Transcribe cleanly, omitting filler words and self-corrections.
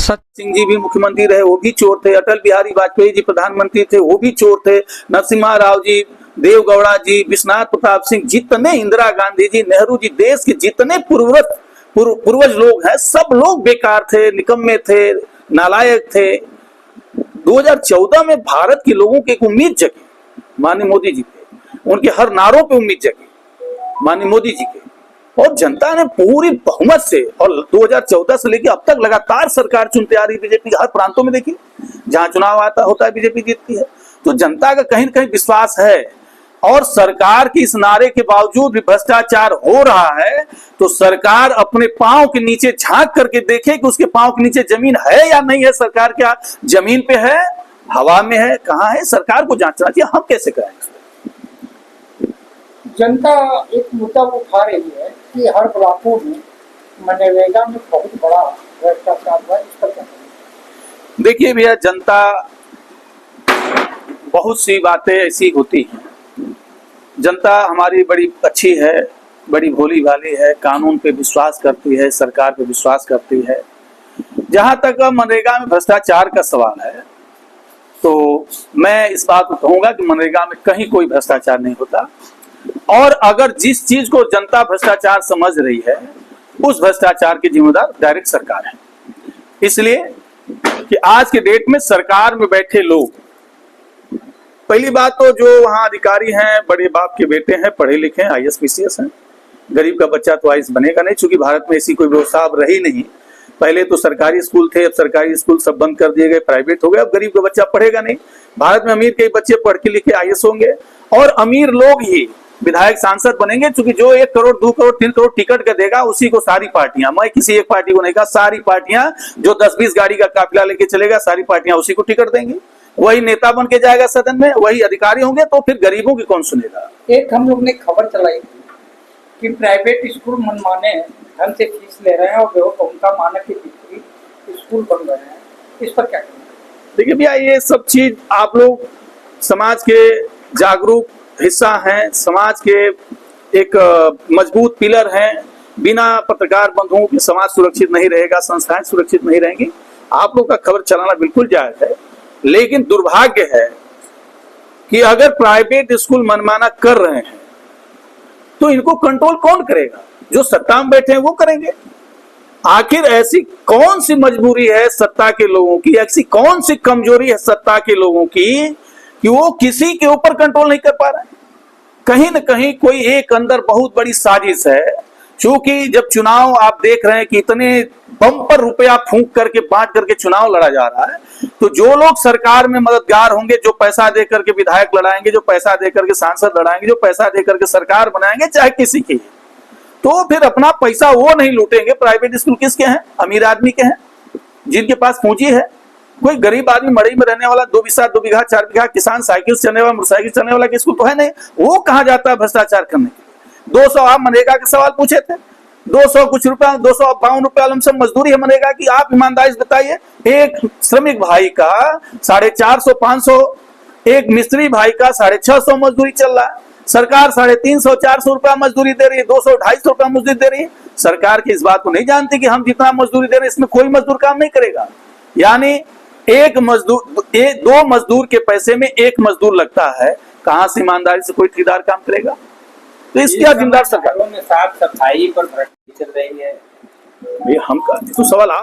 सिंह जी भी मुख्यमंत्री रहे, वो भी चोर थे। अटल बिहारी वाजपेयी जी प्रधानमंत्री थे, वो भी चोर थे। नरसिम्हा राव जी, देवगौड़ा जी, विश्वनाथ प्रताप सिंह, जितने, इंदिरा गांधी जी, नेहरू जी, देश के जितने पूर्वज लोग हैं, सब लोग बेकार थे, निकम्मे थे, नालायक थे। 2014 में भारत के लोगों की एक उम्मीद जगी माननीय मोदी जी पे, उनके हर नारों पे उम्मीद जगी माननीय मोदी जी के, और जनता ने पूरी बहुमत से, और 2014 से लेकर अब तक लगातार सरकार चुनते आ रही बीजेपी। हर प्रांतों में देखिए, जहां चुनाव आता होता है बीजेपी जीतती है। तो जनता का कहीं न कहीं विश्वास है, और सरकार की इस नारे के बावजूद भी भ्रष्टाचार हो रहा है, तो सरकार अपने पांव के नीचे झांक करके देखे कि उसके पांव के नीचे जमीन है या नहीं है। सरकार क्या जमीन पे है, हवा में है, कहां है? सरकार को जांचना चाहिए। हम कैसे करेंगे? जनता एक मुद्दा उठा रही है कि हर ब्लॉकों में मनरेगा में बहुत बड़ा भ्रष्टाचार हुआ, इस पर क्या करेंगे? देखिए भैया, जनता, बहुत सी बातें ऐसी होती हैं। जनता हमारी बड़ी अच्छी है, बड़ी भोली भाली है, कानून पे विश्वास करती है, सरकार पे विश्वास करती है। जहां तक मनरेगा में भ्रष्टाचार का सवाल है, तो मैं इस बात को कहूंगा कि मनरेगा में कहीं कोई भ्रष्टाचार नहीं होता। और अगर जिस चीज को जनता भ्रष्टाचार समझ रही है, उस भ्रष्टाचार की जिम्मेदार डायरेक्ट सरकार है। इसलिए कि आज के डेट में सरकार में बैठे लोग, पहली बात तो जो वहां अधिकारी हैं, बड़े बाप के बेटे हैं, पढ़े लिखे हैं, IAS PCS हैं। गरीब का बच्चा तो IAS बनेगा नहीं, क्योंकि भारत में ऐसी कोई व्यवस्था अब रही नहीं। पहले तो सरकारी स्कूल थे, अब सरकारी स्कूल सब बंद कर दिए गए, प्राइवेट हो गए। अब गरीब का बच्चा पढ़ेगा नहीं। भारत में अमीर के बच्चे पढ़ के लिखे IAS होंगे, और अमीर लोग ही विधायक सांसद बनेंगे, क्योंकि जो 1 करोड़ 2 करोड़ 3 करोड़ टिकट का देगा, उसी को सारी पार्टियां, मैं किसी एक पार्टी को नहीं कहा, सारी पार्टियां, जो 10-20 गाड़ी का काफिला लेके चलेगा, सारी पार्टियां उसी को टिकट देंगी। वही नेता बन के जाएगा सदन में, वही अधिकारी होंगे। तो फिर गरीबों की कौन सुनेगा? एक हम लोग ने खबर चलाई थी कि प्राइवेट स्कूल मनमाने ढंग से फीस ले रहे हैं और उनका मानक के विपरीत स्कूल बन रहे हैं, इस पर क्या करेंगे? देखिए भैया, ये सब चीज आप लोग समाज के जागरूक हिस्सा हैं, समाज के एक मजबूत पिलर हैं। बिना पत्रकार बंधुओं के समाज सुरक्षित नहीं रहेगा, संस्थाएं सुरक्षित नहीं रहेंगी। आप लोग का खबर चलाना बिल्कुल जायज है, लेकिन दुर्भाग्य है कि अगर प्राइवेट स्कूल मनमाना कर रहे हैं, तो इनको कंट्रोल कौन करेगा? जो सत्ता में बैठे हैं वो करेंगे। आखिर ऐसी कौन सी मजबूरी है सत्ता के लोगों की, ऐसी कौन सी कमजोरी है सत्ता के लोगों की कि वो किसी के ऊपर कंट्रोल नहीं कर पा रहे? कहीं न कहीं कोई एक अंदर बहुत बड़ी साजिश है। क्योंकि जब चुनाव आप देख रहे हैं कि इतने बम पर रुपया फूंक करके बांट करके चुनाव लड़ा जा रहा है, तो जो लोग सरकार में मददगार होंगे, जो पैसा दे करके विधायक लड़ाएंगे, जो पैसा दे करके सांसद लड़ाएंगे, जो पैसा दे करके सरकार बनाएंगे, चाहे किसी की, तो फिर अपना पैसा वो नहीं लूटेंगे। प्राइवेट स्कूल किसके हैं? अमीर आदमी के हैं, जिनके पास पूंजी है। कोई गरीब आदमी मड़ई में रहने वाला, 2 बीघा 4 बीघा किसान, साइकिल चलने वाला, मोटरसाइकिल चलने वाला स्कूल तो है नहीं। वो कहां जाता है भ्रष्टाचार करने के लिए? 200, आप मनरेगा के सवाल पूछे थे, 200 कुछ रुपया, 252 रुपया लमसम मजदूरी है मनरेगा की। आप ईमानदारी से बताइए, एक श्रमिक भाई का 450-500, एक मिस्त्री भाई का 650 मजदूरी चल रहा है। सरकार 350-400 रुपया मजदूरी दे रही है, 200-250 रुपया मजदूरी दे रही है। सरकार की इस बात को नहीं जानती कि हम जितना मजदूरी दे रहे हैं, इसमें कोई मजदूर काम नहीं करेगा। यानी एक मजदूर, 2 मजदूर के पैसे में 1 मजदूर लगता है। कहां से ईमानदारी से कोई ठेकेदार काम करेगा? तो इसकी जिम्मेदार सरकार। साफ सफाई पर भ्रष्टाचार चल रही है। हम का तो सवाल आप